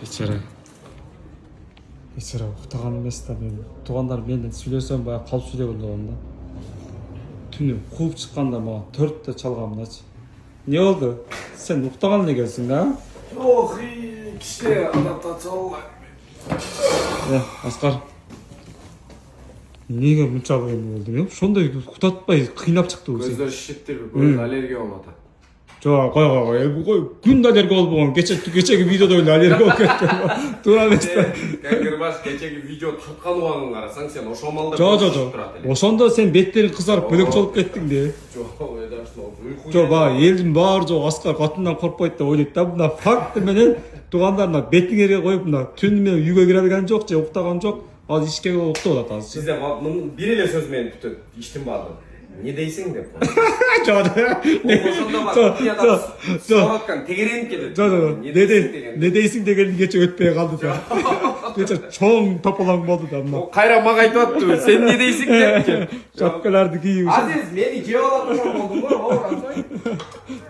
Бейшара. Бейшара уктаган эмес да мен. Туугандар менен сүйлөсөм баягы калып сүйлөгөн болгон да. Түнү кууп чыкканда мага 4-тө чалгам мыначы. Не болду? Сен уктаган экенсиң да? Ох, киши адаптация болгон. Аскар. Неге мынчалык эме болдуң? Ошондой уктатпай кыйнап чыкты сени. Көздөр шишиптирип, көз аллергия болуп атат. Жок, кой. Күн аллергия болбогон. Кечеги видеодо эле аллергия болуп кеткен. Туура эмес да. Кангирбаш кечеги видео тарткан убагын карасаң, сен ошол малда Жок. Ошондо сен беттериң кызарып бөлөкчө болуп кеттиң да. Жок, эдашно уйку. Жок, элдин баары жок Аскар катынан коркпойт деп ойлойт да. Мына факт менен туугандарына бетиңерге коюп мына түн менен үйгө кире берген жок же уктаган жок. Азыр ишке уктап атат азыр. Сизде бир эле сөз менен бүтөт. Иштин баардыгы. Не дейсиң деп. Жок. Ошондо бар. Сораткан тегеренип кетет. Жок. Не дейсиң дегенин кече өтпөй калды да. Кече чоң тополоң болду да мына. Кайра мага айтып аттыбы. Сен не дейсиң деп. Шапкаларды кийип. Азиз, мени жеп алат ошол болдуң го, ооба.